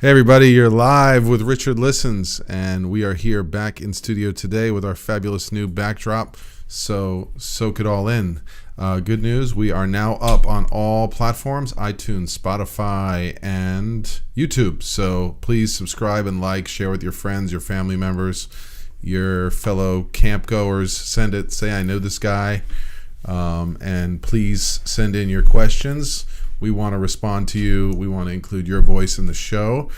Hey everybody, you're live with Richard Listens, and we are here back in studio today with our fabulous new backdrop, so soak it all in. Good news, we are now up on all platforms, iTunes, Spotify, and YouTube. So please subscribe and like, share with your friends, your family members, your fellow camp goers. Send it, say I know this guy, and please send in your questions. We want to respond to you. We want to include your voice in the show.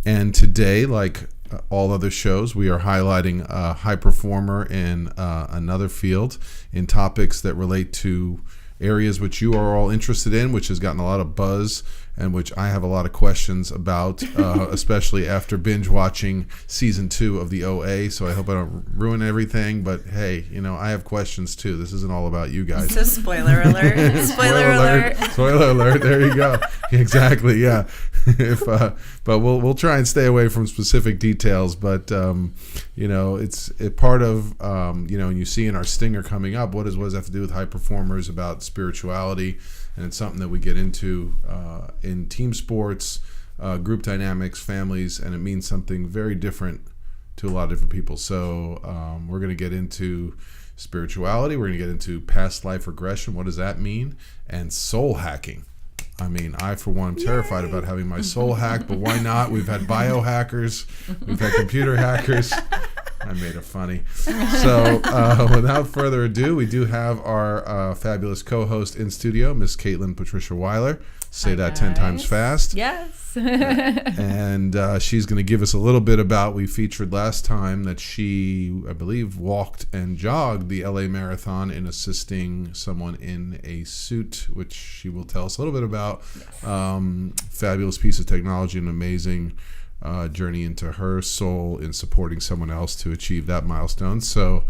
And today, like all other shows, we are highlighting a high performer in another field in topics that relate to areas which you are all interested in, which has gotten a lot of buzz and which I have a lot of questions about, especially after binge watching season 2 of the OA. So I hope I don't ruin everything, but hey, you know, I have questions too. This isn't all about you guys. So spoiler alert. Spoiler alert. Spoiler alert. There you go. Exactly. Yeah. But we'll try and stay away from specific details. But you know, it's part of you know, and you see in our stinger coming up, what does that have to do with high performers, about spirituality, and it's something that we get into in team sports, group dynamics, families, and it means something very different to a lot of different people. So we're going to get into spirituality. We're going to get into past life regression. What does that mean? And soul hacking. I mean, I, for one, am terrified about having my soul hacked, but why not? We've had biohackers. We've had computer hackers. I made it funny. So without further ado, we do have our fabulous co-host in studio, Miss Caitlin Patricia Weiler. Say Hi, that guys. 10 times fast. Yes. And she's going to give us a little bit about, we featured last time that she, I believe, walked and jogged the LA Marathon in assisting someone in a suit, which she will tell us a little bit about. Yes. Fabulous piece of technology, and amazing journey into her soul in supporting someone else to achieve that milestone. So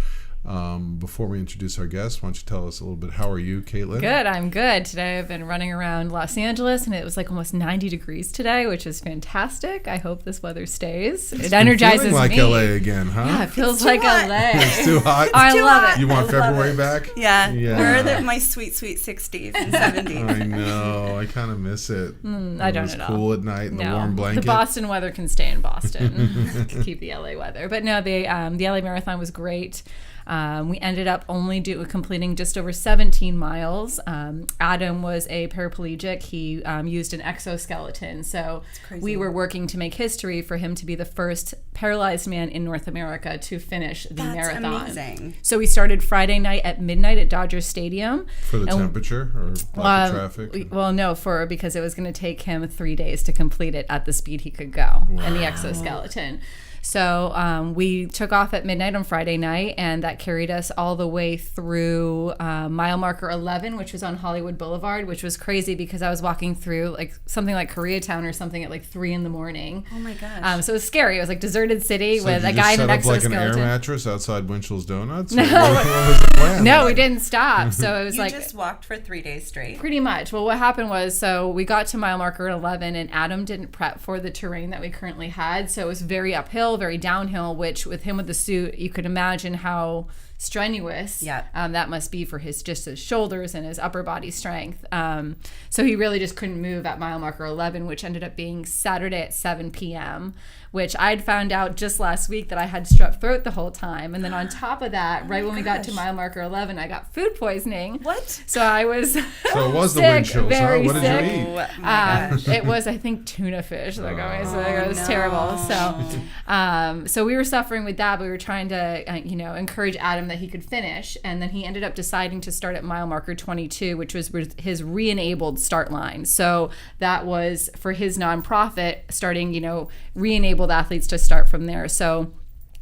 before we introduce our guest, why don't you tell us a little bit, how are you, Caitlin? Good, I'm good. Today I've been running around Los Angeles, and it was like almost 90 degrees today, which is fantastic. I hope this weather stays. It energizes feeling like me. LA again, huh? Yeah, it feels like LA. It's too hot. I love it. You want February back? Yeah. Yeah. Where are my sweet 60s and 70s? I know. I kind of miss it. I don't It at was all. cool at night in the warm blanket. The Boston weather can stay in Boston. Keep the LA weather. But no, the LA Marathon was great. We ended up only completing just over 17 miles. Adam was a paraplegic. He used an exoskeleton. So we were working to make history for him to be the first paralyzed man in North America to finish the marathon. That's amazing. So we started Friday night at midnight at Dodger Stadium. For the temperature or lack of traffic? Because it was going to take him 3 days to complete it at the speed he could go in the exoskeleton. So we took off at midnight on Friday night, and that carried us all the way through mile marker 11, which was on Hollywood Boulevard, which was crazy because I was walking through like something like Koreatown or something at like 3 a.m. Oh my gosh. So it was scary. It was like deserted city So with did a you guy in set an up like exoskeleton. an air mattress outside Winchell's Donuts? No. What was the plan? No, we didn't stop. So it was You like just walked for 3 days straight? pretty much. Well, what happened was, so we got to mile marker 11, and Adam didn't prep for the terrain that we currently had. So it was very uphill, very downhill, which with him with the suit, you could imagine how strenuous that must be for his shoulders and his upper body strength. So he really just couldn't move at mile marker 11, which ended up being Saturday at 7 p.m., which I'd found out just last week that I had strep throat the whole time. And then on top of that, when we got to mile marker 11, I got food poisoning. What? So I was So it was sick, the Winchell's, huh? very What did sick. you eat? Oh my gosh. It was, I think, tuna fish. Like it was no. terrible. So we were suffering with that, but we were trying to, encourage Adam that he could finish. And then he ended up deciding to start at mile marker 22, which was his re-enabled start line. So that was for his nonprofit, starting, re-enabled athletes to start from there. So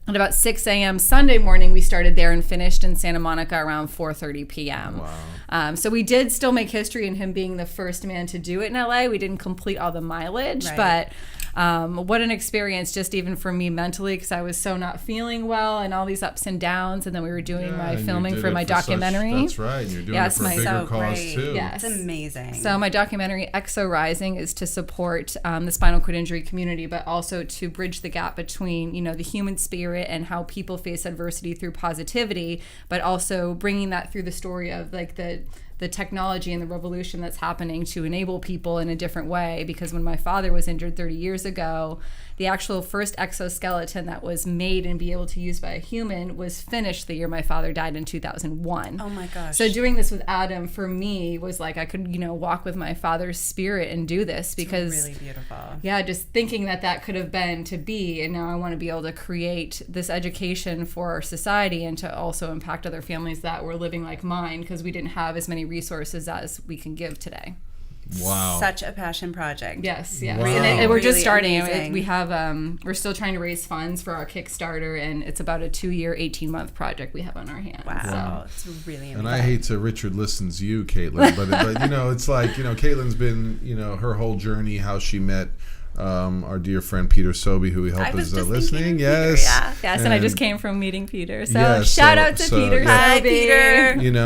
at about 6 a.m. Sunday morning, we started there and finished in Santa Monica around 4:30 p.m. Wow. So we did still make history in him being the first man to do it in LA. We didn't complete all the mileage, but what an experience, just even for me mentally, because I was so not feeling well and all these ups and downs. And then we were doing my filming for my documentary. That's right. And you're doing it for a bigger cause too. Yes. It's amazing. So my documentary, Exo Rising, is to support the spinal cord injury community, but also to bridge the gap between, the human spirit and how people face adversity through positivity, but also bringing that through the story of like the the technology and the revolution that's happening to enable people in a different way. Because when my father was injured 30 years ago, the actual first exoskeleton that was made and be able to use by a human was finished the year my father died in 2001. Oh my gosh. So doing this with Adam for me was like I could, walk with my father's spirit and do this because it's really beautiful. Yeah, just thinking that could have been to be, and now I want to be able to create this education for our society and to also impact other families that were living like mine because we didn't have as many resources as we can give today. Wow. Such a passion project. Yes. Wow. And we're just Really starting. amazing. We have we're still trying to raise funds for our Kickstarter, and it's about a 2-year, 18-month project we have on our hands. Wow. It's really amazing. And I hate to Richard listens you, Caitlin, but it's like, Caitlin's been, her whole journey, how she met our dear friend Peter Sobey, who we hope is listening. Peter, Yes. yeah. Yes, and I just came from meeting Peter. So Yes, shout out to Peter. yeah. Hi, Sobey. Peter.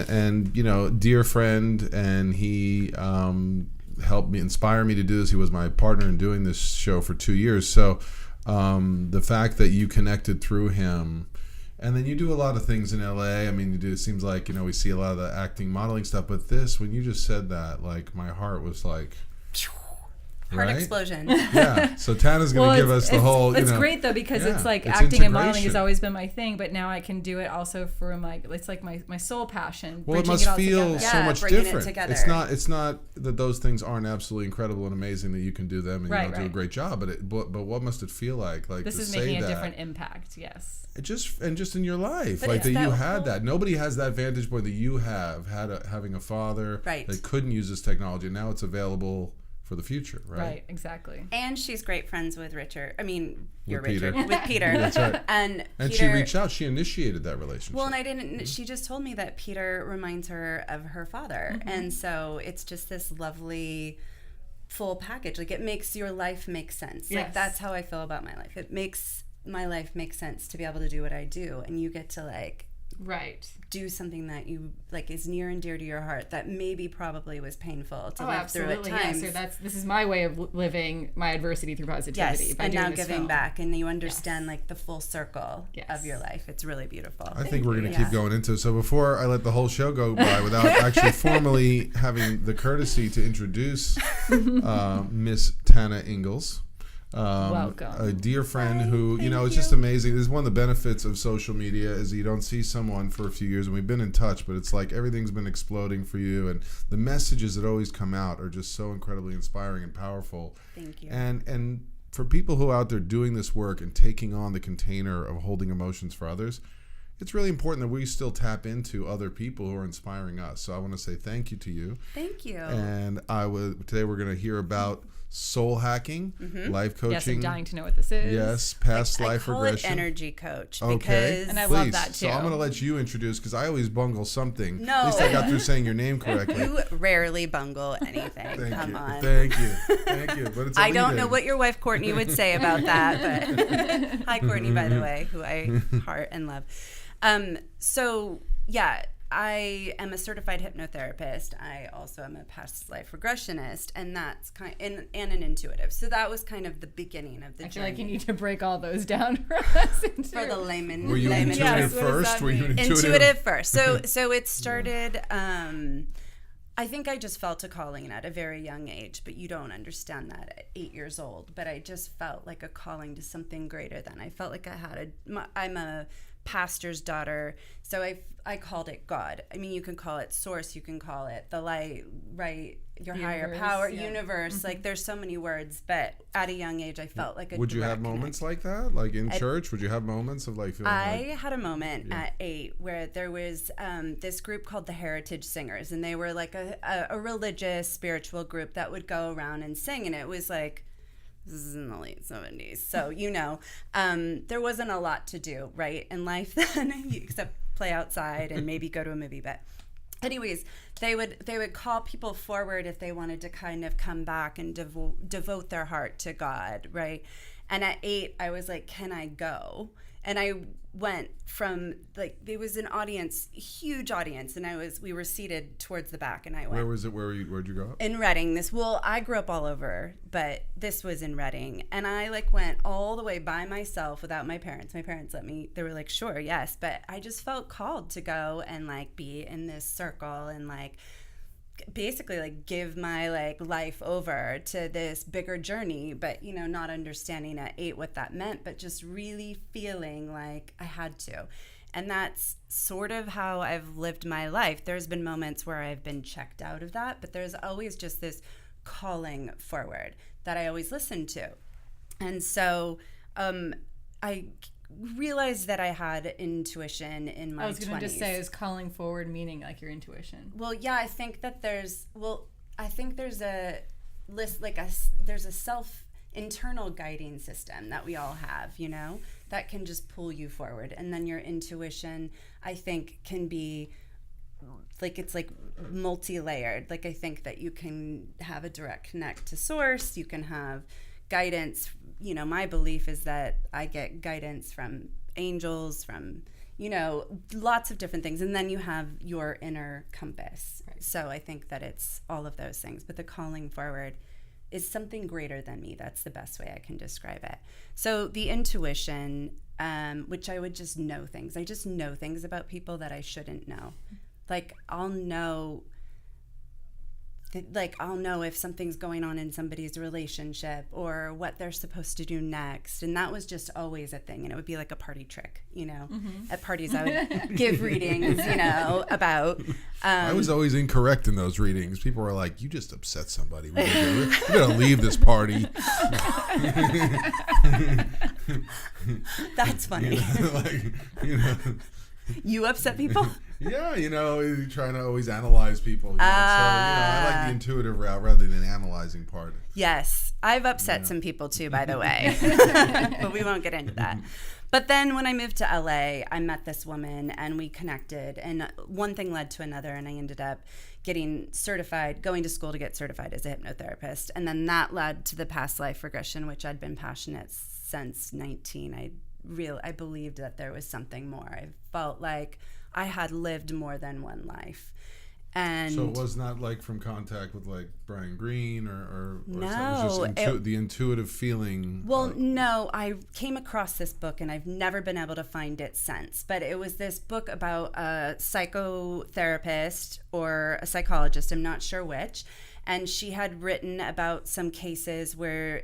And dear friend, and he helped me, inspire me to do this. He was my partner in doing this show for 2 years. So the fact that you connected through him, and then you do a lot of things in LA. I mean, you do. It seems like, we see a lot of the acting, modeling stuff, but this, when you just said that, like, my heart was like, Heart right? explosion. Yeah. So Tana's going to give us the whole. It's great though because it's like it's acting and modeling has integration. always been my thing, but now I can do it also for it's like my soul passion. Well, it bridging must all feel together. so Yeah, much bringing it different. together. It's not that those things aren't absolutely incredible and amazing that you can do them and do a great job. But what must it feel like? Like this to is say making a that, different impact. Yes. just in your life, But like it's that you that had whole- that. Nobody has that vantage point that you have having a father Right. that couldn't use this technology. And now it's available for the future, right? Right. Exactly. And she's great friends with Richard. I mean, you're With Peter. Richard. With Peter. That's right. And And Peter, she reached out. She initiated that relationship. Well, and I didn't. She just told me that Peter reminds her of her father, Mm-hmm. and so it's just this lovely, full package. Like it makes your life make sense. Like Yes. that's how I feel about my life. It makes my life make sense to be able to do what I do, and you get to like Right. do something that you like is near and dear to your heart that maybe probably was painful to live through at times. Yes. So this is my way of living my adversity through positivity. Yes, by and doing now this giving film. back, and you understand like the full circle Yes. of your life. It's really beautiful. I think we're going to you. keep Yeah. going into it. So before I let the whole show go by without actually formally having the courtesy to introduce Miss Tana Ingels. Welcome. A dear friend who, thank it's you. just amazing. This is one of the benefits of social media is that you don't see someone for a few years, and we've been in touch, but it's like everything's been exploding for you, and the messages that always come out are just so incredibly inspiring and powerful. Thank you. And for people who are out there doing this work and taking on the container of holding emotions for others, it's really important that we still tap into other people who are inspiring us. So I want to say thank you to you. Thank you. And today we're going to hear about soul hacking, life coaching. Yes, I'm dying to know what this is. Yes, past I life call regression. it energy coach Okay, because And I please. love that, So too. I'm going to let you introduce because I always bungle something. No. At least I got through saying your name correctly. you rarely bungle anything. Thank Come you. on. Thank you. Thank you. But it's a I don't know lead-in. what your wife Courtney would say about that, but hi Courtney, by the way, who I heart and love. So yeah, I am a certified hypnotherapist. I also am a past life regressionist, and that's and an intuitive. So that was kind of the beginning of the I feel journey. like you need to break all those down for us. for the layman. Were you layman intuitive Yes, what does first? that Were you mean? intuitive first. So it started. I think I just felt a calling at a very young age, but you don't understand that at 8 years old. But I just felt like a calling to something greater than. I felt like I had I'm a pastor's daughter, so I called it God. I mean, you can call it source, you can call it the light, right? Your higher Universe, power, yeah. universe. Like there's so many words, but at a young age, I felt like a Would you have direct moments like that? Like in church? Would you have moments of like feeling I like... had a moment at 8 where there was this group called the Heritage Singers, and they were like a religious, spiritual group that would go around and sing, and it was like, this is in the late 70s, so there wasn't a lot to do, right, in life then, except play outside and maybe go to a movie, but anyways, they would call people forward if they wanted to kind of come back and devote their heart to God, right? And at 8, I was like, can I go? And I went from, like, there was an audience, huge audience, and we were seated towards the back, and I went. Where was it? Where'd you go? In Reading. I grew up all over, but this was in Reading. And I, like, went all the way by myself without my parents. My parents let me, they were like, sure, yes. But I just felt called to go and, like, be in this circle and, like, basically, like, give my, like, life over to this bigger journey, but, you know, not understanding at 8 what that meant, but just really feeling like I had to. And that's sort of how I've lived my life. There's been moments where I've been checked out of that, but there's always just this calling forward that I always listen to. And so I realized that I had intuition in my 20s. I was going to just say, is calling forward meaning like your intuition? Well, yeah, I think that there's a list, like there's a internal guiding system that we all have, you know, that can just pull you forward. And then your intuition, I think, can be like, it's like multi-layered. Like, I think that you can have a direct connect to source, you can have guidance. You know, my belief is that I get guidance from angels, from, you know, lots of different things. And then you have your inner compass. Right. So I think that it's all of those things. But the calling forward is something greater than me. That's the best way I can describe it. So the intuition, which I would just know things. I just know things about people that I shouldn't know. Like, I'll know if something's going on in somebody's relationship or what they're supposed to do next. And that was just always a thing. And it would be like a party trick, you know. Mm-hmm. At parties, I would give readings, you know, about... I was always incorrect in those readings. People were like, you just upset somebody. We're going to leave this party. That's funny. You upset people? Yeah, you know, trying to always analyze people. You know? So, I like the intuitive route rather than the analyzing part. Yes. I've upset some people too, by the way. But we won't get into that. But then when I moved to LA, I met this woman and we connected. And one thing led to another, and I ended up getting certified, going to school to get certified as a hypnotherapist. And then that led to the past life regression, which I'd been passionate since 19. I believed that there was something more. I felt like I had lived more than one life. And so it was not like from contact with like Brian Greene or no, it was just the intuitive feeling. Well, no, I came across this book and I've never been able to find it since. But it was this book about a psychotherapist or a psychologist, I'm not sure which. And she had written about some cases where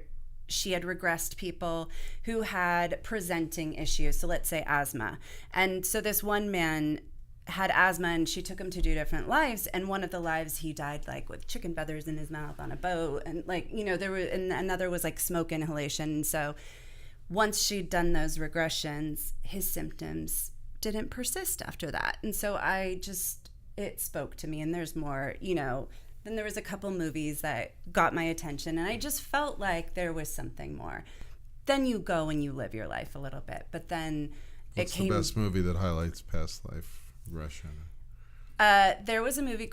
she had regressed people who had presenting issues. So let's say asthma. And so this one man had asthma and she took him to do different lives. And one of the lives he died like with chicken feathers in his mouth on a boat. And like, you know, and another was like smoke inhalation. So once she'd done those regressions, his symptoms didn't persist after that. And so it spoke to me. And there's more, you know. Then there was a couple movies that got my attention, and I just felt like there was something more. Then you go and you live your life a little bit, but then What's the best movie that highlights past life regression? There was a movie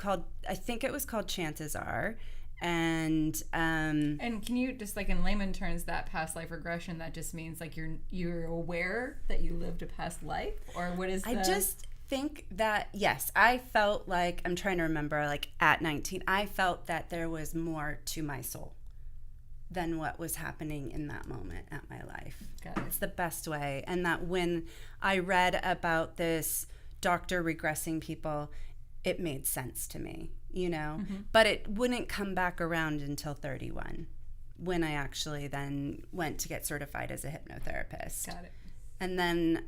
I think it was called Chances Are, and can you just, like, in layman terms, that past life regression, that just means like you're aware that you lived a past life, or what is I just think that, yes, I felt like, I'm trying to remember, like at 19, I felt that there was more to my soul than what was happening in that moment at my life. It's the best way. And that when I read about this doctor regressing people, it made sense to me, you know, but it wouldn't come back around until 31 when I actually then went to get certified as a hypnotherapist. Got it. And then,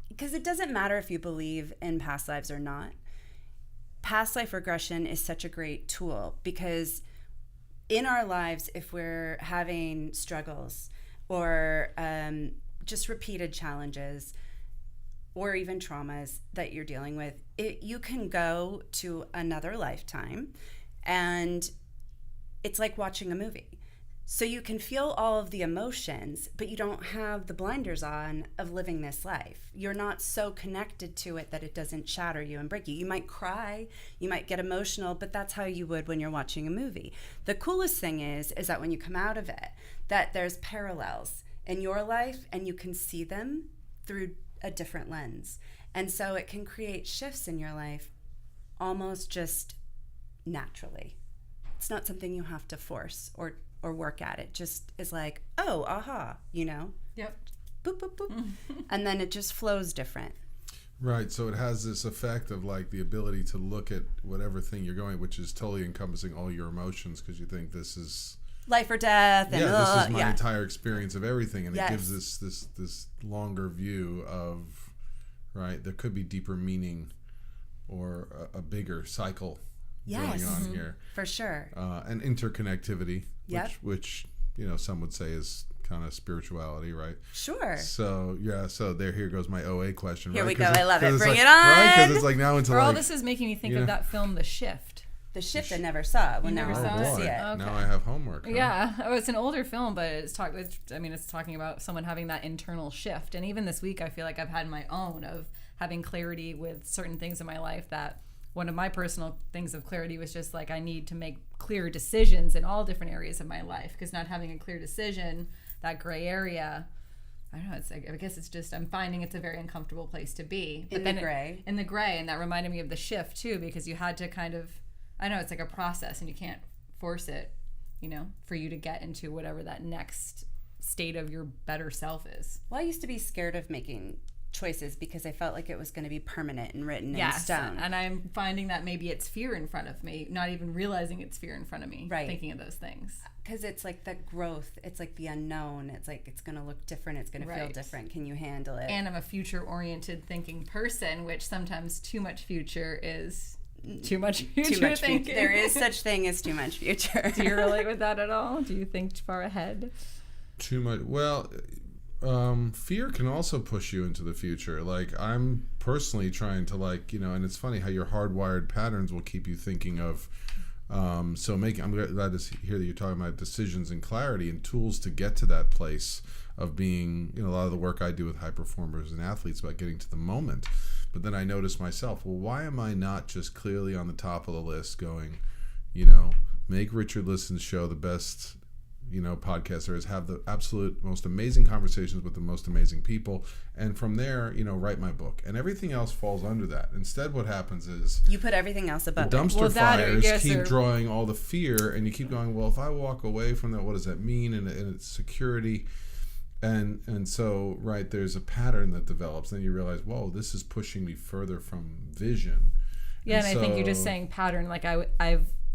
because it doesn't matter if you believe in past lives or not. Past life regression is such a great tool because in our lives, if we're having struggles or just repeated challenges or even traumas that you're dealing with, you can go to another lifetime and it's like watching a movie. So you can feel all of the emotions, but you don't have the blinders on of living this life. You're not so connected to it that it doesn't shatter you and break you. You might cry, you might get emotional, but that's how you would when you're watching a movie. The coolest thing is that when you come out of it, that there's parallels in your life and you can see them through a different lens. And so it can create shifts in your life almost just naturally. It's not something you have to force or work at. It just is like, oh, aha, you know? Yep. Boop, boop, boop. And then it just flows different. Right. So it has this effect of like the ability to look at whatever thing you're going, which is totally encompassing all your emotions, because you think this is life or death. And, this is my entire experience of everything. And yes. It gives this longer view of, right, there could be deeper meaning or a bigger cycle yes. going on here. For sure. And interconnectivity, yep. which you know, some would say is kind of spirituality, right? Sure. So here goes my OA question. Here right? we go. I love it. Bring like, it on. Right, because it's like now into all this is making me think of that film, The Shift. The Shift I never saw. You never saw it? See it. Okay. Now I have homework. Huh? Yeah, it's an older film, but it's talking about someone having that internal shift. And even this week, I feel like I've had my own of having clarity with certain things in my life. That one of my personal things of clarity was just like I need to make clear decisions in all different areas of my life, because not having a clear decision, that gray area, I don't know, it's like, I guess it's just, I'm finding it's a very uncomfortable place to be. But in the gray, and that reminded me of The Shift too, because you had to kind of, I know it's like a process and you can't force it, you know, for you to get into whatever that next state of your better self is. Well, I used to be scared of making choices because I felt like it was going to be permanent and written in stone. And I'm finding that maybe it's fear in front of me, not even realizing it's fear in front of me, right. Thinking of those things. Because it's like that growth, it's like the unknown, it's like it's going to look different, it's going to feel different. Can you handle it? And I'm a future-oriented thinking person, which sometimes too much future is too much future thinking. There is such thing as too much future. Do you relate with that at all? Do you think far ahead? Too much. Well, fear can also push you into the future. Like I'm personally trying to and it's funny how your hardwired patterns will keep you thinking of I'm glad to hear that you're talking about decisions and clarity and tools to get to that place of being, a lot of the work I do with high performers and athletes about getting to the moment. But then I notice myself, well, why am I not just clearly on the top of the list going, make Richard Liston's show the best podcast there is, have the absolute most amazing conversations with the most amazing people, and from there, write my book, and everything else falls under that. Instead, what happens is you put everything else above the dumpster fires keep drawing all the fear, and you keep going, well, if I walk away from that, what does that mean? And it's security, and so there's a pattern that develops. Then you realize, whoa, this is pushing me further from vision. Yeah, and I think you're just saying pattern. Like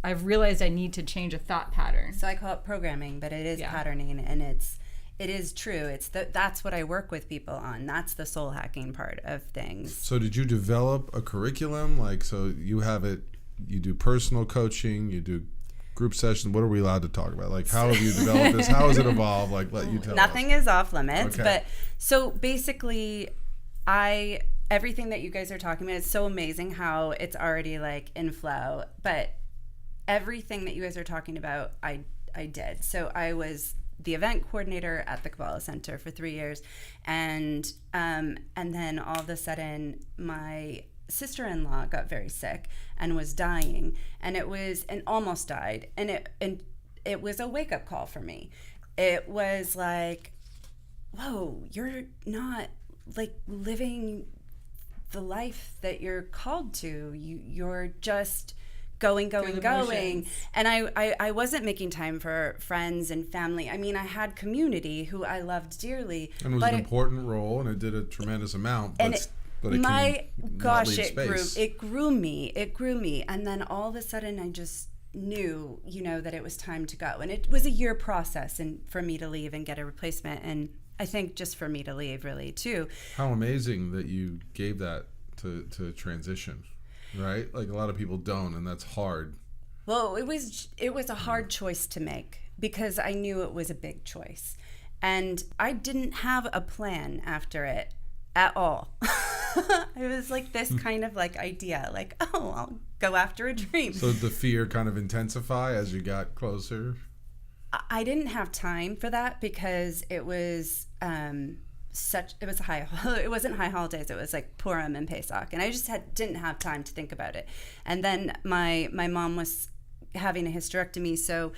I've realized I need to change a thought pattern. So I call it programming, but it is patterning, and it is true. That's what I work with people on. That's the soul hacking part of things. So did you develop a curriculum? So you have it, you do personal coaching, you do group sessions. What are we allowed to talk about? How have you developed this? How has it evolved? Let you tell Nothing us. is off limits. Okay. But so basically, everything that you guys are talking about is so amazing how it's already in flow. But everything that you guys are talking about, I did. So I was the event coordinator at the Kabbalah Center for 3 years, and then all of a sudden my sister-in-law got very sick and was dying, and almost died, and it was a wake-up call for me. It was like, whoa, you're not living the life that you're called to. You're just going. And I wasn't making time for friends and family. I mean, I had community who I loved dearly. And it was an important role, and it did a tremendous amount. It grew me. And then all of a sudden I just knew, that it was time to go. And it was a year process and for me to leave and get a replacement. And I think just for me to leave really too. How amazing that you gave that to transition. Right? A lot of people don't, and that's hard. Well, it was a hard choice to make because I knew it was a big choice. And I didn't have a plan after it at all. It was this kind of idea, I'll go after a dream. So did the fear kind of intensify as you got closer? I didn't have time for that because it was it wasn't high holidays. It was Purim and Pesach, and I just didn't have time to think about it. And then my mom was having a hysterectomy, so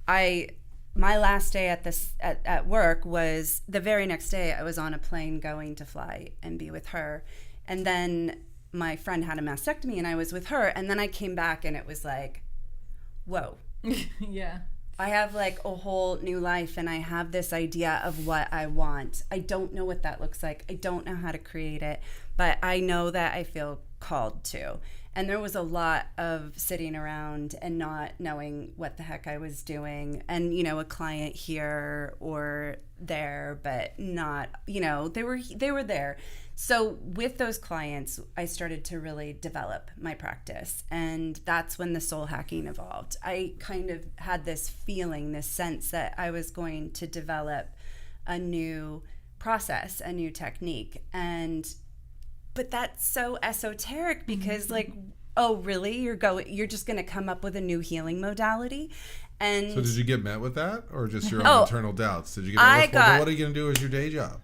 I my last day at work was the very next day. I was on a plane going to fly and be with her. And then my friend had a mastectomy and I was with her. And then I came back and it was like, whoa. Yeah. I have like a whole new life and I have this idea of what I want. I don't know what that looks like. I don't know how to create it, but I know that I feel called to. And there was a lot of sitting around and not knowing what the heck I was doing. And, a client here or there, but not, they were there. So with those clients, I started to really develop my practice. And that's when the soul hacking evolved. I kind of had this feeling, this sense that I was going to develop a new process, a new technique. But that's so esoteric because oh, really? You're just going to come up with a new healing modality? And so did you get met with that or just your own internal doubts? Did you get met with, what are you going to do as your day job?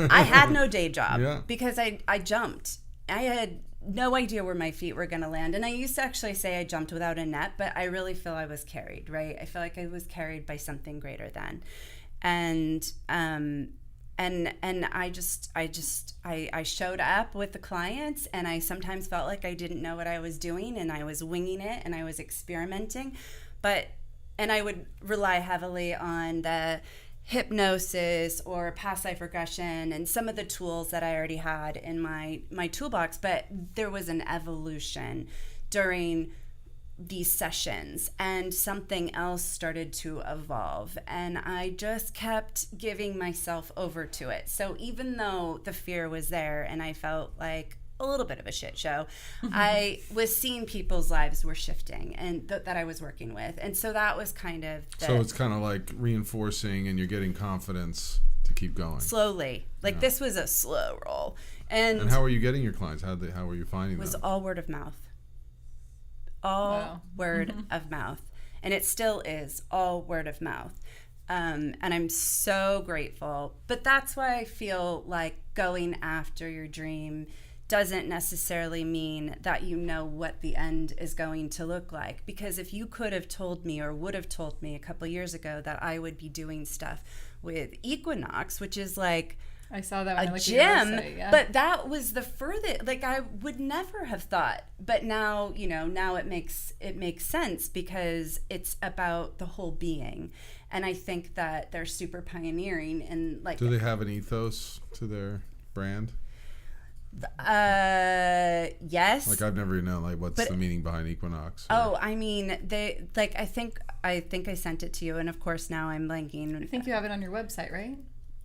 I had no day job because I jumped. I had no idea where my feet were going to land. And I used to actually say I jumped without a net, but I really feel I was carried, right? I feel like I was carried by something greater than. And I showed up with the clients and I sometimes felt like I didn't know what I was doing and I was winging it and I was experimenting. And I would rely heavily on the hypnosis or past life regression and some of the tools that I already had in my toolbox. But there was an evolution during these sessions and something else started to evolve. And I just kept giving myself over to it. So even though the fear was there and I felt like a little bit of a shit show, I was seeing people's lives were shifting and that I was working with. And so that was kind of so it's kind of like reinforcing and you're getting confidence to keep going. Slowly. This was a slow roll. And how are you getting your clients? How were you finding them? It was all word of mouth. All word of mouth. And it still is all word of mouth. And I'm so grateful. But that's why I feel like going after your dream doesn't necessarily mean that you know what the end is going to look like. Because if you could have told me or would have told me a couple years ago that I would be doing stuff with Equinox, which is like I saw that when a gym, but that was the furthest. I would never have thought. But now, now it makes sense because it's about the whole being, and I think that they're super pioneering and Do they have an ethos to their brand? Yes. I've never known what's the meaning behind Equinox. I mean, they I think I sent it to you, and of course now I'm blanking. I think you have it on your website, right?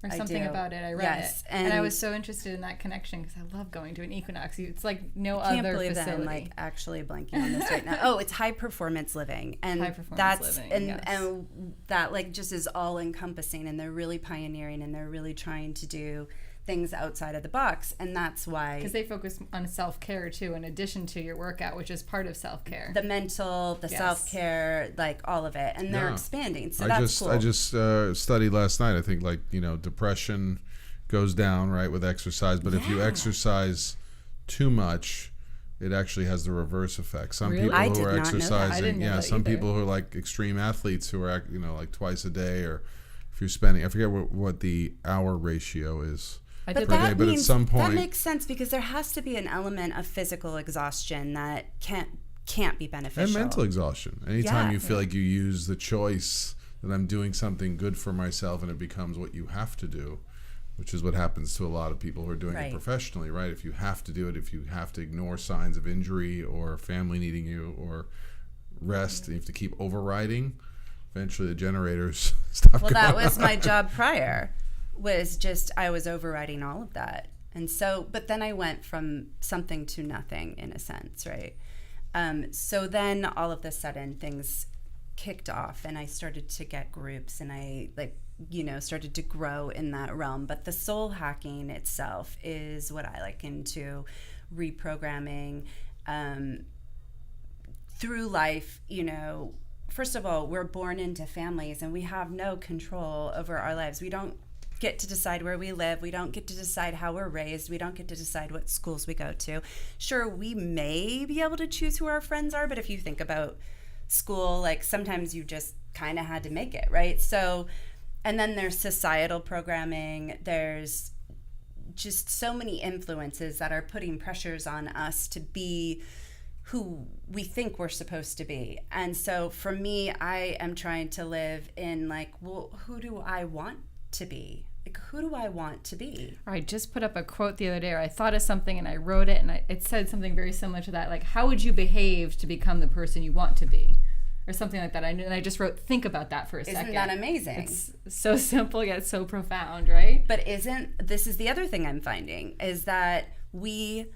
Or something about it. I read it. And I was so interested in that connection because I love going to an Equinox. It's like no other facility. I can't believe that I'm actually blanking on this right now. Oh, it's high performance living. And and that just is all encompassing, and they're really pioneering and they're really trying to do things outside of the box, and that's why because they focus on self-care too in addition to your workout, which is part of self-care, the mental, the self-care, all of it, and they're expanding, so cool. I just studied last night. I think depression goes down right with exercise, but if you exercise too much, it actually has the reverse effect. Some people who are exercising, some people who are extreme athletes who are twice a day, or if you're spending, I forget what the hour ratio is. But at some point that makes sense because there has to be an element of physical exhaustion that can't be beneficial. And mental exhaustion. Anytime you feel like you use the choice that I'm doing something good for myself and it becomes what you have to do, which is what happens to a lot of people who are doing it professionally, right? If you have to do it, if you have to ignore signs of injury or family needing you or rest, and you have to keep overriding, eventually the generators stop going. That was my job prior. Was just I was overriding all of that, and so but then I went from something to nothing in a sense, right? So then all of a sudden things kicked off, and I started to get groups, and I started to grow in that realm. But the soul hacking itself is what I liken to reprogramming through life. First of all, we're born into families, and we have no control over our lives. We don't get to decide where we live. We don't get to decide how we're raised. We don't get to decide what schools we go to. Sure, we may be able to choose who our friends are, but if you think about school, like sometimes you just kind of had to make it, right? So, and then there's societal programming, there's just so many influences that are putting pressures on us to be who we think we're supposed to be. And so for me, I am trying to live in like, well, who do I want to be? Like, who do I want to be? I just put up a quote the other day, or I thought of something and I wrote it, and it said something very similar to that. Like, how would you behave to become the person you want to be? Or something like that. And I just wrote, think about that for a second. Isn't that amazing? It's so simple yet so profound, right? But this is the other thing I'm finding, is that we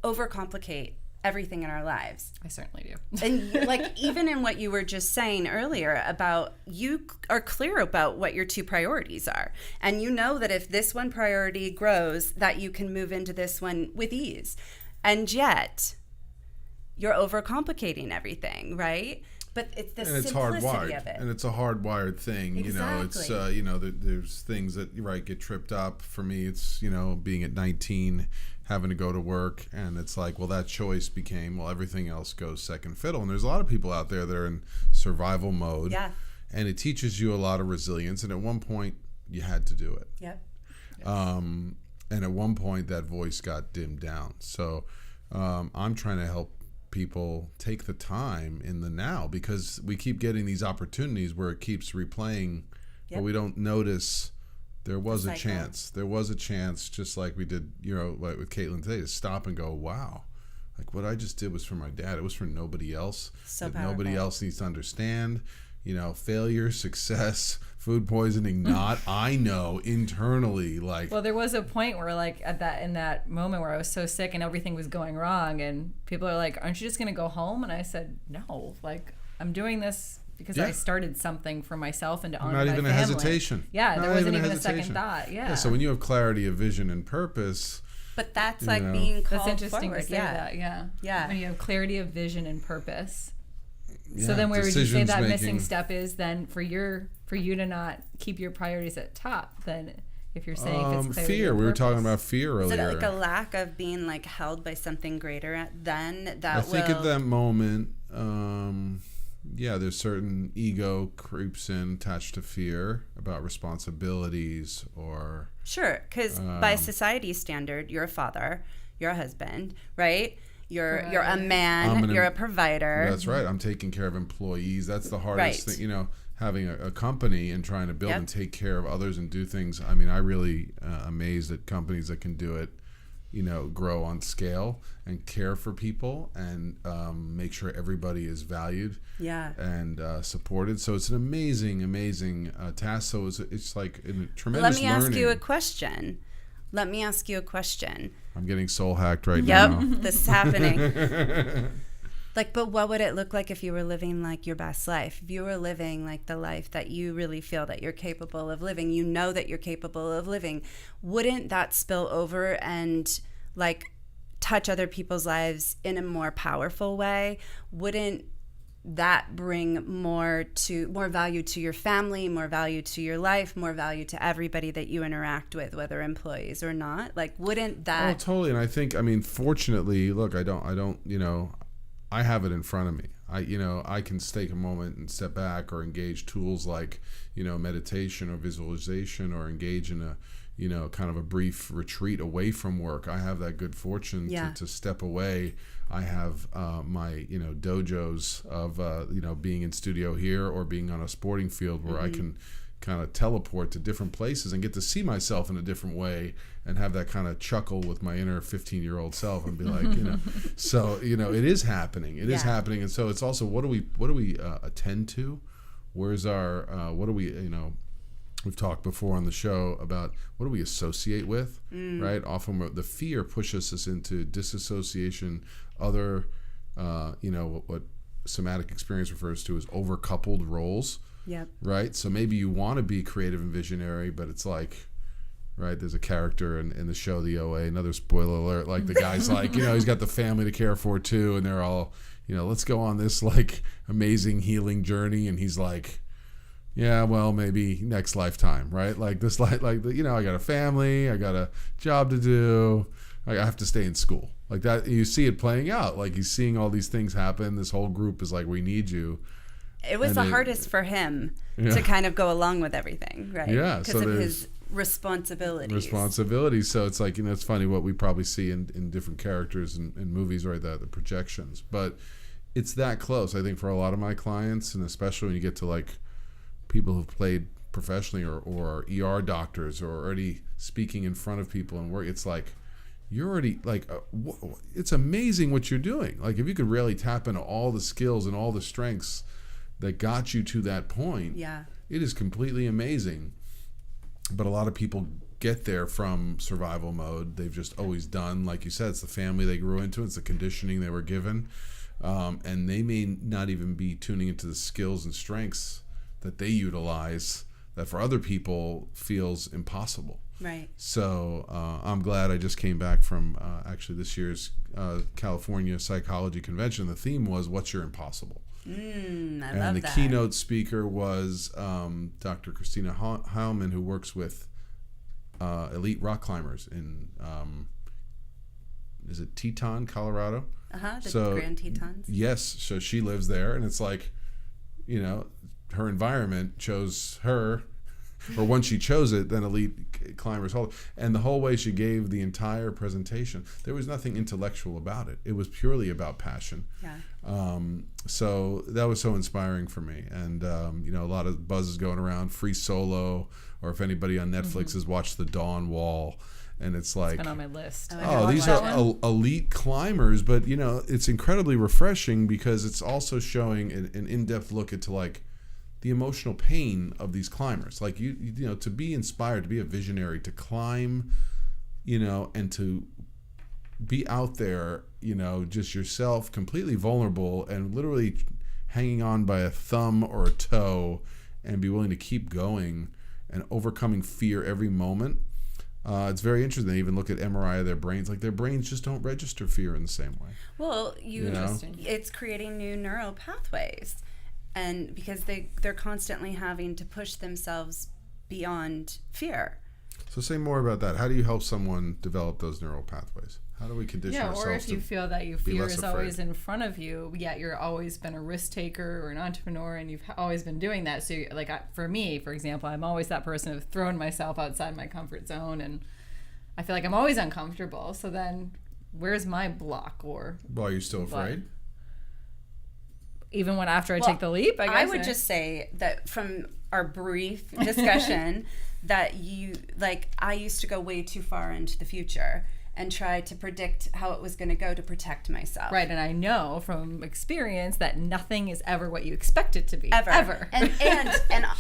overcomplicate everything in our lives. I certainly do. And like, even in what you were just saying earlier about, you are clear about what your two priorities are. And you know that if this one priority grows, that you can move into this one with ease. And yet, you're overcomplicating everything, right? But it's the simplicity of it. And it's a hardwired thing. Exactly. You know, it's, there's things that, get tripped up. For me, it's, being at 19, having to go to work, and it's like, well, that choice became, well, everything else goes second fiddle. And there's a lot of people out there that are in survival mode. Yeah. And it teaches you a lot of resilience. And at one point, you had to do it. Yep. And at one point, that voice got dimmed down. So I'm trying to help people take the time in the now, because we keep getting these opportunities where it keeps replaying, but we don't notice there was a chance. There was a chance, just like we did, like with Caitlin today, to stop and go, wow, like what I just did was for my dad. It was for nobody else. So that nobody else needs to understand. Failure, success, food poisoning, not. I know internally, like. Well, there was a point where, like, in that moment where I was so sick and everything was going wrong, and people are like, "Aren't you just going to go home?" And I said, "No, like, I'm doing this because I started something for myself and to honor my family." Not even a hesitation. Yeah, there wasn't even a second thought. Yeah. So when you have clarity of vision and purpose. But that's like being called That's interesting forward. to say that. Yeah. Yeah. When you have clarity of vision and purpose. Yeah, so then where would you say that making, missing step is then for you to not keep your priorities at top, then if you're saying it's clarity fear. of We were purpose? talking about fear earlier. Is it like a lack of being like held by something greater then that I think at that moment, there's certain ego creeps in attached to fear about responsibilities or... Sure, because by society's standard, you're a father, you're a husband, right? You're a man, you're a provider. That's right. I'm taking care of employees. That's the hardest thing, having a company and trying to build and take care of others and do things. I mean, I really amazed at companies that can do it, grow on scale and care for people and make sure everybody is valued and supported. So it's an amazing, amazing task. So it's like a tremendous learning. Let me ask you a question. I'm getting soul hacked right now. Yep, this is happening. But what would it look like if you were living like your best life? If you were living like the life that you really feel that you're capable of living, that you're capable of living, wouldn't that spill over and like touch other people's lives in a more powerful way? Wouldn't that bring more value to your family, more value to your life, more value to everybody that you interact with, whether employees or not? Like, wouldn't that... Oh, totally. And I think, fortunately, look, I have it in front of me. I can take a moment and step back or engage tools like, meditation or visualization or engage in a, kind of a brief retreat away from work. I have that good fortune to step away. I have my, dojos of, being in studio here or being on a sporting field where I can kind of teleport to different places and get to see myself in a different way and have that kind of chuckle with my inner 15-year-old self and be like, so, it is happening. It is happening. And so it's also, what do we attend to? Where's our, what do we, we've talked before on the show about what do we associate with, right? Often the fear pushes us into disassociation, other, what somatic experience refers to as overcoupled roles. Yep. Right? So maybe you want to be creative and visionary, but it's like, right, there's a character in the show, the OA, another spoiler alert, like the guy's like, he's got the family to care for too, and they're all, let's go on this like amazing healing journey, and he's like, yeah, well, maybe next lifetime, right? Like this, like you know, I got a family, I got a job to do, I have to stay in school, like that. You see it playing out, like he's seeing all these things happen. This whole group is like, we need you. It was the hardest for him to kind of go along with everything, right? Yeah, because of his responsibilities. So it's like, you know, it's funny what we probably see in different characters in movies, right? The projections, but it's that close. I think for a lot of my clients, and especially when you get to like people who've played professionally or ER doctors or already speaking in front of people and work, it's like you're already like, it's amazing what you're doing. Like if you could really tap into all the skills and all the strengths that got you to that point, it is completely amazing. But a lot of people get there from survival mode. They've just always done, like you said, it's the family they grew into, it's the conditioning they were given, and they may not even be tuning into the skills and strengths that they utilize that for other people feels impossible. Right. So I'm glad I just came back from actually this year's California Psychology Convention. The theme was, what's your impossible? I love that. And the keynote speaker was Dr. Christina Heilman, who works with elite rock climbers in, is it Teton, Colorado? The Grand Tetons. Yes, so she lives there, and it's like, you know, her environment chose her, or once she chose it, then elite climbers hold. And the whole way she gave the entire presentation, there was nothing intellectual about it. It was purely about passion. Yeah. So that was so inspiring for me. And, you know, a lot of buzz is going around, Free Solo, or if anybody on Netflix has watched The Dawn Wall, and it's like, it's been on my list. These are elite climbers, but, you know, it's incredibly refreshing because it's also showing an in-depth look into like the emotional pain of these climbers. Like you know, to be inspired, to be a visionary, to climb, you know, and to be out there, you know, just yourself, completely vulnerable and literally hanging on by a thumb or a toe, and be willing to keep going and overcoming fear every moment. It's very interesting. They even look at MRI of their brains. Like their brains just don't register fear in the same way. Well, it's creating new neural pathways. And because they're constantly having to push themselves beyond fear. So say more about that. How do you help someone develop those neural pathways? How do we condition ourselves? Yeah, or if you feel that your fear is always in front of you, yet you're always been a risk taker or an entrepreneur, and you've always been doing that. So, like for me, for example, I'm always that person who's thrown myself outside my comfort zone, and I feel like I'm always uncomfortable. So then, where's my block? Or well, are you still afraid? Even when after I take the leap, I guess. I would just say that from our brief discussion that I used to go way too far into the future and try to predict how it was going to go to protect myself. Right, and I know from experience that nothing is ever what you expect it to be. Ever. And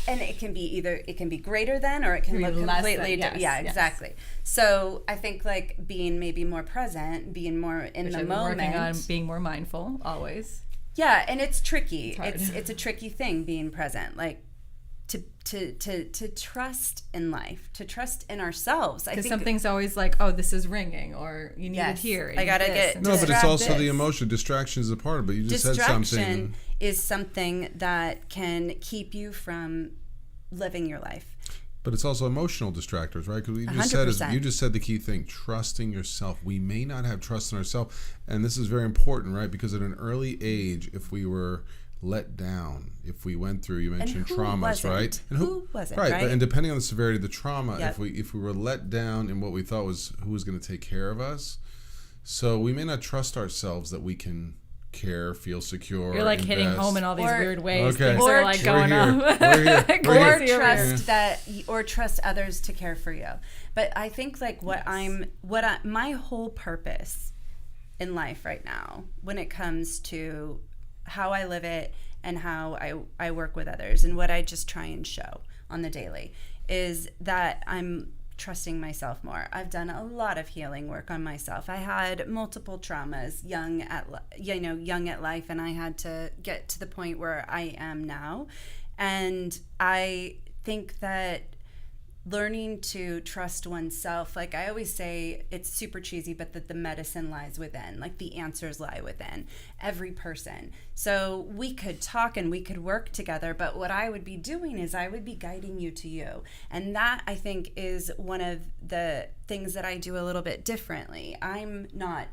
it can be greater than, or it can look completely different. Yeah, exactly. So I think like being maybe more present, being more in the moment. Working on being more mindful always. Yeah, and it's tricky. It's a tricky thing being present, like to trust in life, to trust in ourselves. Because something's always like, oh, this is ringing, or you need it here. I gotta get. No, but it's also the emotion. Distraction is a part of it. You just said something. Distraction is something that can keep you from living your life. But it's also emotional distractors, right? Because you just said the key thing: trusting yourself. We may not have trust in ourselves, and this is very important, right? Because at an early age, if we were let down, if we went through, you mentioned traumas, right? And who wasn't, right? Right? And depending on the severity of the trauma, if we were let down in what we thought was who was going to take care of us, so we may not trust ourselves that we can care, feel secure. You're like hitting home in all these weird ways. Okay. Things are like going on. Or trust others to care for you. But I think like my whole purpose in life right now, when it comes to how I live it and how I work with others and what I just try and show on the daily, is that I'm trusting myself more. I've done a lot of healing work on myself. I had multiple traumas young at life, and I had to get to the point where I am now. And I think that learning to trust oneself. Like I always say, it's super cheesy, but that the medicine lies within, like the answers lie within every person. So we could talk and we could work together, but what I would be doing is I would be guiding you to you. And that, I think, is one of the things that I do a little bit differently. I'm not,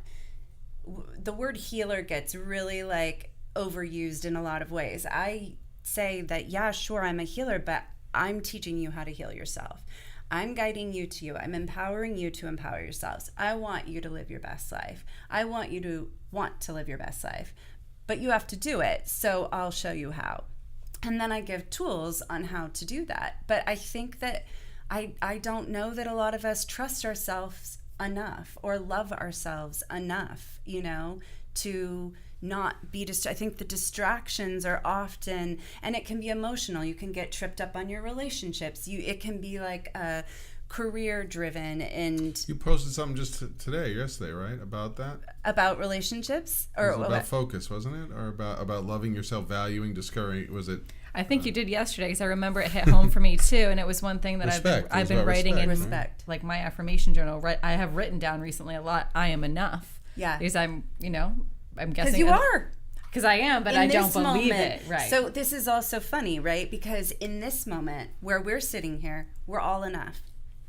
the word healer gets really like overused in a lot of ways. I say that, yeah, sure, I'm a healer, but I'm teaching you how to heal yourself. I'm guiding you to you. I'm empowering you to empower yourselves. I want you to live your best life. I want you to want to live your best life, but you have to do it. So I'll show you how. And then I give tools on how to do that. But I think that I don't know that a lot of us trust ourselves enough or love ourselves enough, you know, to not be I think the distractions are often, and it can be emotional. You can get tripped up on your relationships. It can be like career driven. And you posted something just yesterday, right, about that? About relationships, or it was about focus, wasn't it? Or about loving yourself, valuing, discovering. Was it? I think you did yesterday, because I remember it hit home for me too, and it was one thing that I've been writing in like my affirmation journal. I have written down recently a lot. I am enough. Yeah, because I'm guessing because you are. Because I am, but I don't believe it. Right. So this is also funny, right? Because in this moment where we're sitting here, we're all enough.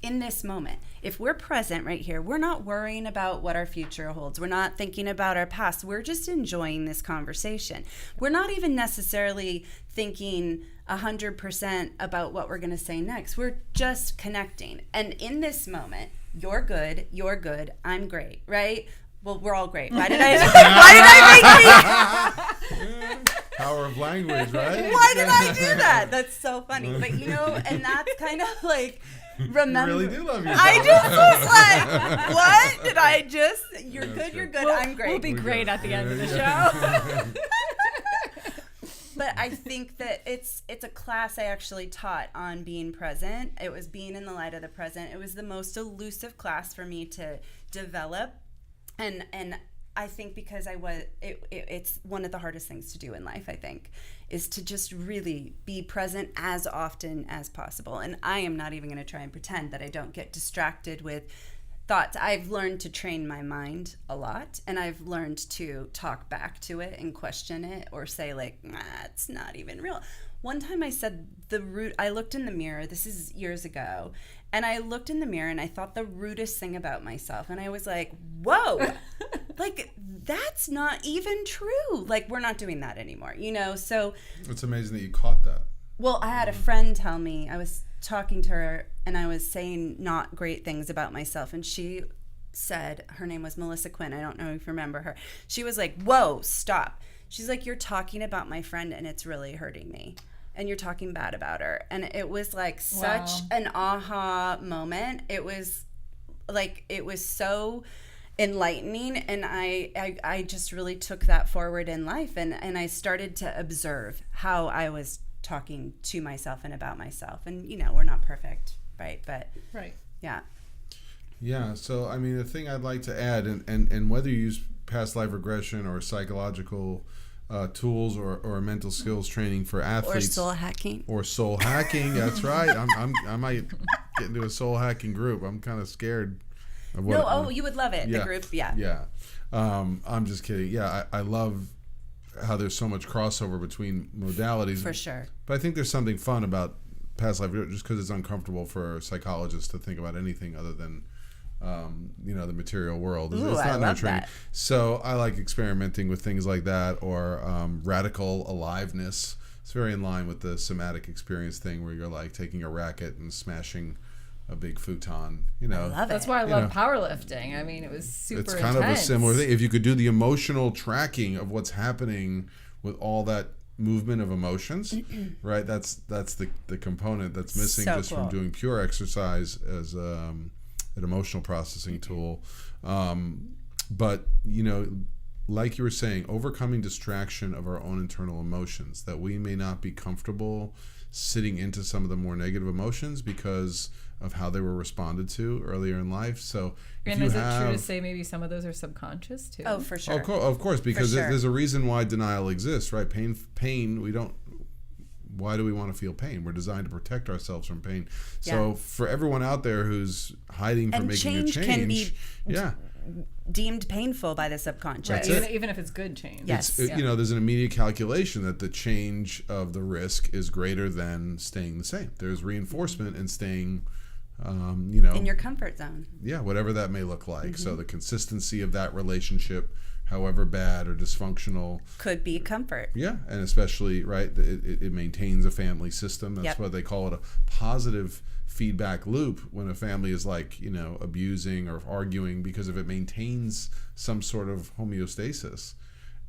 In this moment, if we're present right here, we're not worrying about what our future holds. We're not thinking about our past. We're just enjoying this conversation. We're not even necessarily thinking 100% about what we're going to say next. We're just connecting. And in this moment, you're good, I'm great, right? Well, we're all great. Why did I make me? Power of language, right? Why did I do that? That's so funny. But and that's kind of like, remember. You really do love yourself. I just was like, what did I just? You're good, I'm great. We'll be great at the end of the show. But I think that it's a class I actually taught on being present. It was being in the light of the present. It was the most elusive class for me to develop. And I think because it's one of the hardest things to do in life, I think, is to just really be present as often as possible. And I am not even going to try and pretend that I don't get distracted with thoughts. I've learned to train my mind a lot, and I've learned to talk back to it and question it or say like, it's not even real. One time I said I looked in the mirror, this is years ago, and I looked in the mirror and I thought the rudest thing about myself. And I was like, whoa, like that's not even true. Like we're not doing that anymore, so. It's amazing that you caught that. Well, I had a friend tell me, I was talking to her and I was saying not great things about myself. And she said, her name was Melissa Quinn. I don't know if you remember her. She was like, whoa, stop. She's like, you're talking about my friend and it's really hurting me. And you're talking bad about her. And it was like such an aha moment. It was like, it was so enlightening. And I just really took that forward in life. And I started to observe how I was talking to myself and about myself. And, we're not perfect, right? But right. Yeah. Yeah. So, I mean, the thing I'd like to add, and whether you use past life regression or psychological tools or mental skills training for athletes, or soul hacking. That's right. I might get into a soul hacking group. I'm kind of scared of what. You would love it. Yeah. The group. Yeah. I'm just kidding. Yeah. I love how there's so much crossover between modalities. For sure. But I think there's something fun about past life, just because it's uncomfortable for psychologists to think about anything other than the material world. Ooh, it's not in our training. That. So I like experimenting with things like that, or radical aliveness. It's very in line with the somatic experience thing, where you're like taking a racket and smashing a big futon. I love it. That's why I love powerlifting. I mean, it was super It's kind intense. of a similar thing. If you could do the emotional tracking of what's happening with all that movement of emotions, right? That's the component that's missing from doing pure exercise as an emotional processing tool. But like you were saying, overcoming distraction of our own internal emotions, that we may not be comfortable sitting into some of the more negative emotions because of how they were responded to earlier in life. So, and is it true to say maybe some of those are subconscious too? Oh, for sure. Of course, because there's a reason why denial exists, right? Pain. why do we want to feel pain? We're designed to protect ourselves from pain. So for everyone out there who's hiding from making a change, can be deemed painful by the subconscious. Right. Even if it's good change. Yes. You know, there's an immediate calculation that the change of the risk is greater than staying the same. There's reinforcement in staying, in your comfort zone. Yeah, whatever that may look like. So the consistency of that relationship, however bad or dysfunctional, could be comfort. Yeah, and especially, right, it maintains a family system. That's why they call it a positive feedback loop when a family is like, abusing or arguing, because if it maintains some sort of homeostasis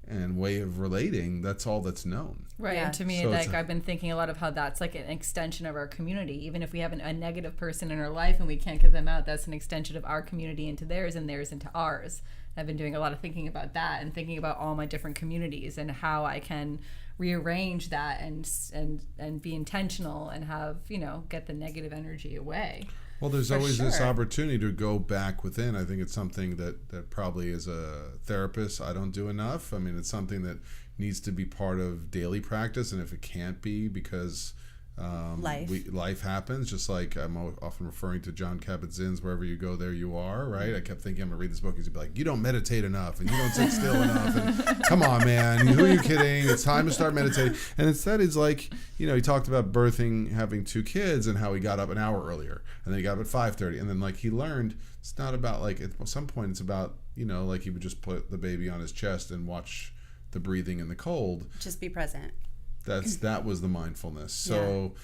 and way of relating, that's all that's known. Right. And to me, I've been thinking a lot of how that's like an extension of our community. Even if we have a negative person in our life and we can't get them out, that's an extension of our community into theirs and theirs into ours. I've been doing a lot of thinking about that and thinking about all my different communities and how I can rearrange that and be intentional and have, get the negative energy away. Well, there's always this opportunity to go back within. I think it's something that probably as a therapist I don't do enough. I mean, it's something that needs to be part of daily practice, and if it can't be because life happens, just like I'm often referring to John Kabat-Zinn's "Wherever you go, there you are," right? I kept thinking I'm gonna read this book. He's be like, "You don't meditate enough, and you don't sit still enough, and come on, man, who are you kidding? It's time to start meditating." And instead, it's like, he talked about birthing, having 2 kids, and how he got up an hour earlier, and then he got up at 5:30, and then like he learned it's not about like at some point it's about like he would just put the baby on his chest and watch the breathing in the cold. Just be present. That was the mindfulness. So,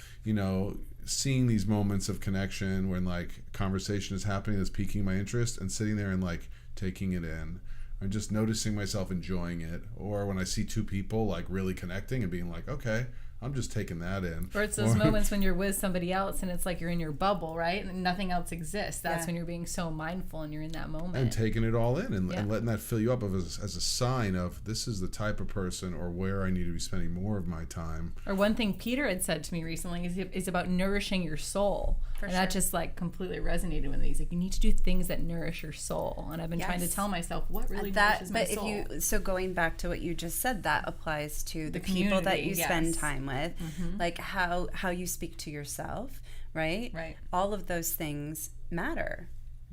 seeing these moments of connection when like conversation is happening that's piquing my interest and sitting there and like taking it in and just noticing myself enjoying it. Or when I see 2 people like really connecting and being like, okay, I'm just taking that in. Or it's those moments when you're with somebody else and it's like you're in your bubble, right? And nothing else exists. That's when you're being so mindful and you're in that moment. And taking it all in and letting that fill you up as a sign of this is the type of person or where I need to be spending more of my time. Or one thing Peter had said to me recently is about nourishing your soul. That just like completely resonated with me. He's like, you need to do things that nourish your soul. And I've been trying to tell myself what really nourishes my soul. So going back to what you just said, that applies to the people that you spend time with, like how you speak to yourself, right? Right. All of those things matter.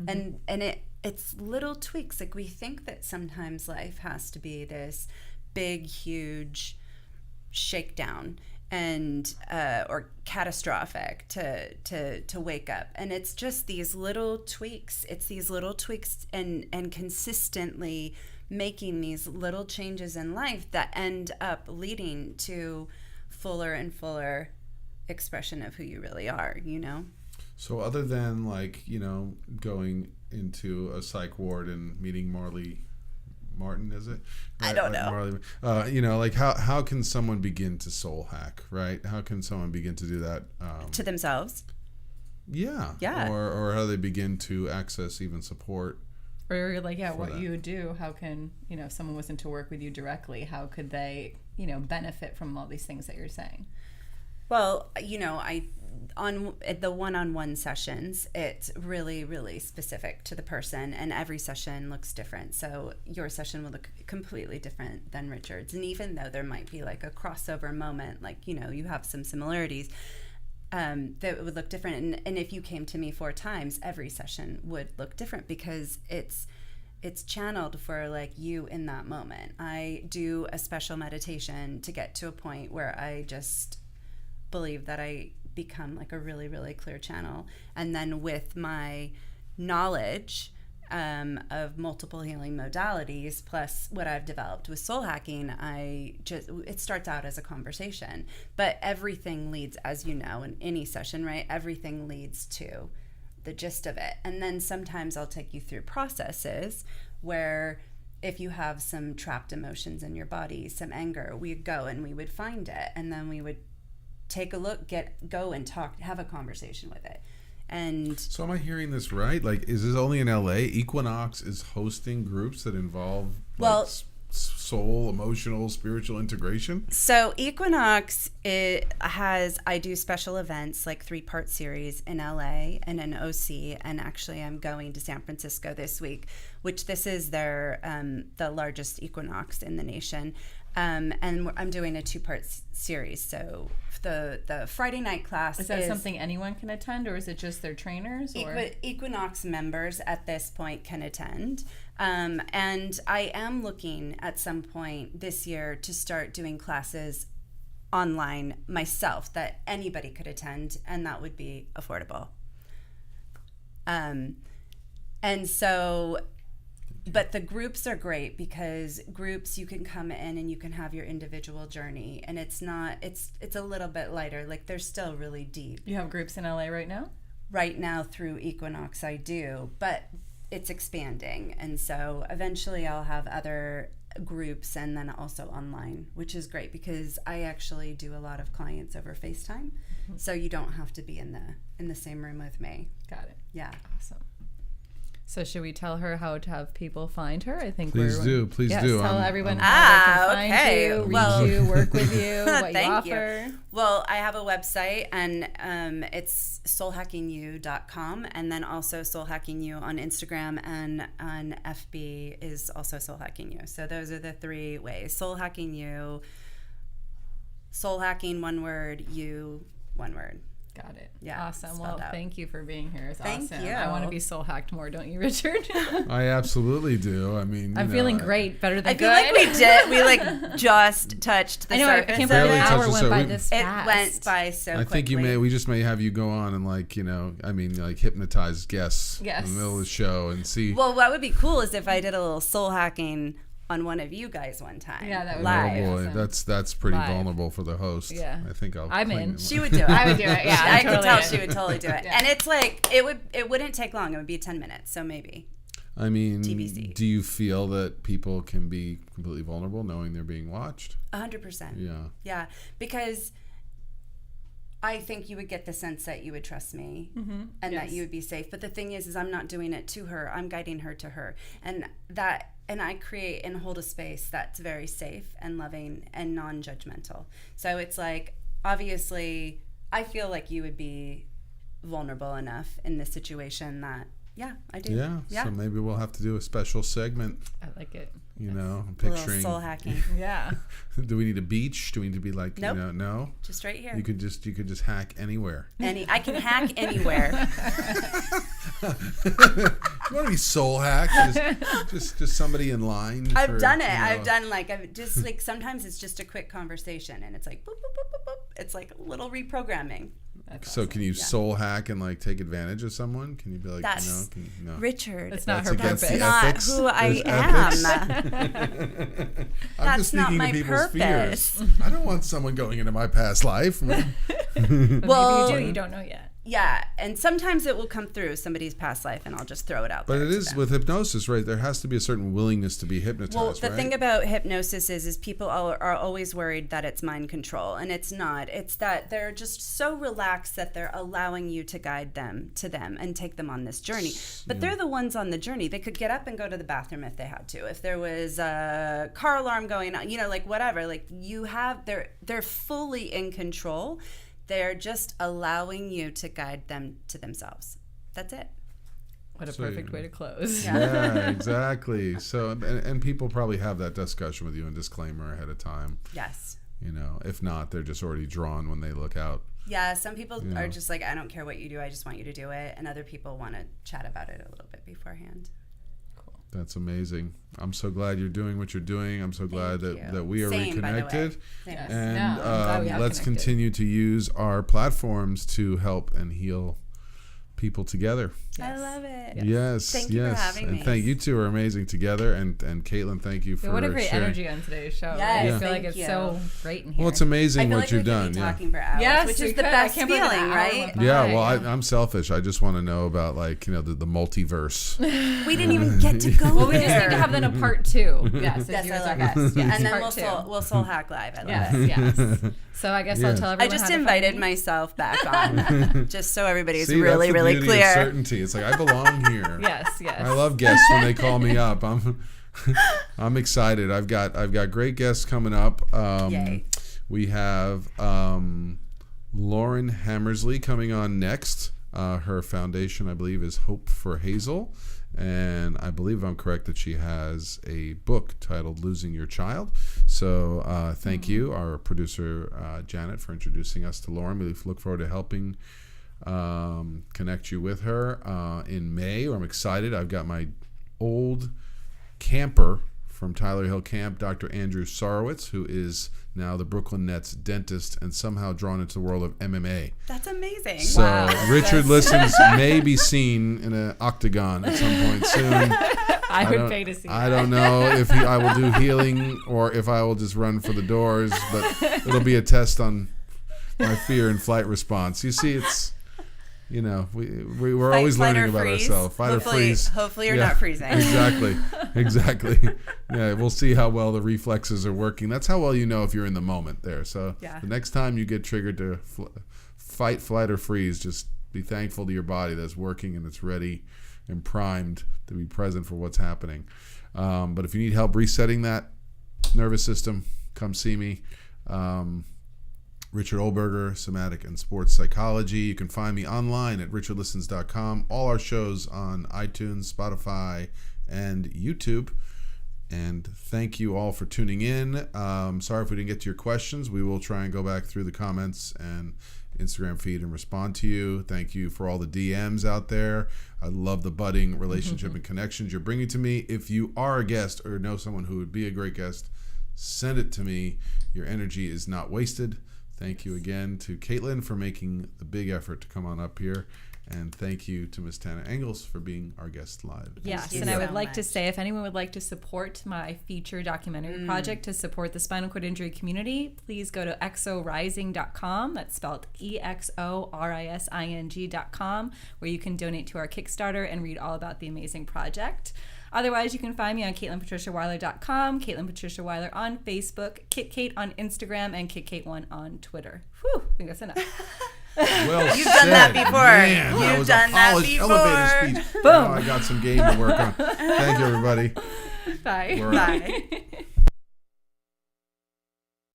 And it's little tweaks. Like we think that sometimes life has to be this big, huge shakedown and or catastrophic to wake up, and it's just these little tweaks. It's these little tweaks and consistently making these little changes in life that end up leading to fuller and fuller expression of who you really are. So other than like going into a psych ward and meeting Martin, is it? Right? I don't know. Marley, like how can someone begin to soul hack, right? How can someone begin to do that? To themselves? Yeah. Or how they begin to access even support. Or like, what you would do, how can, if someone wasn't to work with you directly, how could they, benefit from all these things that you're saying? Well, on the one-on-one sessions, it's really, really specific to the person, and every session looks different. So your session will look completely different than Richard's. And even though there might be like a crossover moment, like, you have some similarities, that would look different. And if you came to me 4 times, every session would look different because it's channeled for like you in that moment. I do a special meditation to get to a point where I just believe that I become like a really, really clear channel. And then with my knowledge of multiple healing modalities, plus what I've developed with soul hacking, it starts out as a conversation. But everything leads, as you know, in any session, right? Everything leads to the gist of it. And then sometimes I'll take you through processes where if you have some trapped emotions in your body, some anger, we'd go and we would find it. And then we would take a look, go and talk, have a conversation with it. And so am I hearing this right? Like, is this only in LA? Equinox is hosting groups that involve soul, emotional, spiritual integration? So Equinox, I do special events like 3-part series in LA and in OC, and actually I'm going to San Francisco this week, which this is their the largest Equinox in the nation. And I'm doing a 2-part series. So the Friday night class is that something anyone can attend, or is it just their trainers? Or? Equinox members at this point can attend. And I am looking at some point this year to start doing classes online myself that anybody could attend, and that would be affordable. And so, but the groups are great because groups, you can come in and you can have your individual journey, and it's a little bit lighter. Like, they're still really deep. You have groups in LA right now? Right now through Equinox I do, but it's expanding, and so eventually I'll have other groups and then also online, which is great because I actually do a lot of clients over FaceTime, so you don't have to be in the same room with me. Got it. Yeah. Awesome. So should we tell her how to have people find her? I think please do. Tell everyone how they can find you, reach you, work with you, what you offer. Well, I have a website, and it's soulhackingyou.com, and then also Soulhackingyou on Instagram, and on FB is also Soulhackingyou. So those are the 3 ways. Soulhackingyou, soulhacking, one word, you, one word. Got it. Yeah. Awesome. Well, thank you for being here. It's Thank awesome. you. I want to be soul hacked more, don't you, Richard? I absolutely do. I mean, I'm feeling great, better than good. I feel like we did. We like just touched the surface. I can't believe an hour went by this It fast. went by so quickly. I think we just may have you go on and hypnotize guests in the middle of the show and see. Well, what would be cool is if I did a little soul hacking on one of you guys one time. Yeah, that would live. be boy, awesome. that's pretty Live. vulnerable for the host. Yeah. I think I'm in. She would do it. I would do it. Yeah, I could tell would. she would totally do it. Yeah. And it's like it wouldn't take long. It would be 10 minutes, so maybe. I mean, TBC. Do you feel that people can be completely vulnerable knowing they're being watched? 100%. Yeah. Yeah, because I think you would get the sense that you would trust me and that you would be safe. But the thing is I'm not doing it to her. I'm guiding her to her. And I create and hold a space that's very safe and loving and non-judgmental. So it's like, obviously, I feel like you would be vulnerable enough in this situation that, yeah, I do. Yeah. So maybe we'll have to do a special segment. I like it. I'm A little picturing. soul hacking. Yeah. Do we need a beach? Do we need to be like, Nope. No? Just right here. You could just hack anywhere. I can hack anywhere. You want to be soul hacked? Just somebody in line. I've done it. I've just like sometimes it's just a quick conversation and it's like boop, boop, boop, boop, boop. It's like a little reprogramming. That's So awesome. can you soul hack and take advantage of someone? Can you be like, That's no? Richard. That's not That's her against purpose. the not ethics. who I There's am. ethics. I'm That's just not speaking my to people's purpose. fears. I don't want someone going into my past life. But Well, maybe you do. You don't know yet. Yeah, and sometimes it will come through somebody's past life, and I'll just throw it out But there. it is with hypnosis, right? There has to be a certain willingness to be hypnotized, Well, the right? thing about hypnosis is people are always worried that it's mind control, and it's not. It's that they're just so relaxed that they're allowing you to guide them to them and take them on this journey. But they're the ones on the journey. They could get up and go to the bathroom if they had to. If there was a car alarm going on, whatever. They're fully in control. They're just allowing you to guide them to themselves. That's it. What a perfect way to close. Yeah, exactly. So, and people probably have that discussion with you and disclaimer ahead of time. Yes. If not, they're just already drawn when they look out. Yeah, some people are just like, I don't care what you do, I just want you to do it. And other people want to chat about it a little bit beforehand. That's amazing. I'm so glad you're doing what you're doing. I'm so glad that we are Same, by the way. reconnected. Yes. And No, I'm glad we have let's connected. continue to use our platforms to help and heal people together. I love it. Yes. Thank you for having me. Thank you two are amazing together. And Caitlin, thank you for What a great sharing. energy on today's show. Yes, I feel like thank it's you. so great in here. Well, it's amazing I feel what like you've we could done. be Yeah. talking for hours, Yes, which we is the could. I best can't believe that feeling, hour right? went by. Yeah, well, I'm selfish. I just want to know about the multiverse. We didn't even get to go Well, we just need to have then a part two. Yes, Yes, you I guys are love guests. it. Yes, And then part we'll soul hack live. I love Yes, it. yes. So I guess Yeah. I'll tell everyone. I just how to find invited me. myself back on, just so everybody's See, really, that's the really beauty clear. Of certainty. It's like I belong here. Yes, yes. I love guests when they call me up. I'm excited. I've got great guests coming up. Yay. We have Lauren Hammersley coming on next. Her foundation, I believe, is Hope for Hazel. And I believe I'm correct that she has a book titled Losing Your Child. So thank you, our producer, Janet, for introducing us to Lauren. We look forward to helping connect you with her in May. I'm excited. I've got my old camper from Tyler Hill Camp, Dr. Andrew Sarowitz, who is now the Brooklyn Nets dentist and somehow drawn into the world of MMA. That's amazing. So Richard Listens may be seen in an octagon at some point soon. I would pay to see that. I don't know if I will do healing or if I will just run for the doors, but it'll be a test on my fear and flight response. You see, it's... we're always learning about ourselves. Fight or freeze. Hopefully you're not freezing. Exactly. Yeah, we'll see how well the reflexes are working. That's how well you know if you're in the moment there. So the next time you get triggered to fight, flight, or freeze, just be thankful to your body that's working and it's ready and primed to be present for what's happening. But if you need help resetting that nervous system, come see me. Richard Oelberger, Somatic and Sports Psychology. You can find me online at richardlistens.com. All our shows on iTunes, Spotify, and YouTube. And thank you all for tuning in. Sorry if we didn't get to your questions. We will try and go back through the comments and Instagram feed and respond to you. Thank you for all the DMs out there. I love the budding relationship and connections you're bringing to me. If you are a guest or know someone who would be a great guest, send it to me. Your energy is not wasted. Thank you again to Caitlin for making the big effort to come on up here. And thank you to Ms. Tana Ingels for being our guest live. Yes, and I would like to say, if anyone would like to support my feature documentary project to support the spinal cord injury community, please go to exorising.com. That's spelled EXORISING.com, where you can donate to our Kickstarter and read all about the amazing project. Otherwise, you can find me on CaitlinPatriciaWeiler.com, Caitlin Patricia Weiler on Facebook, KitKate on Instagram, and KitKate1 on Twitter. Whew, I think that's enough. Well You've said. done that before. Man, You've that was done a that polished before. elevator speech. Boom. Now I got some game to work on. Thank you, everybody. Bye. Bye.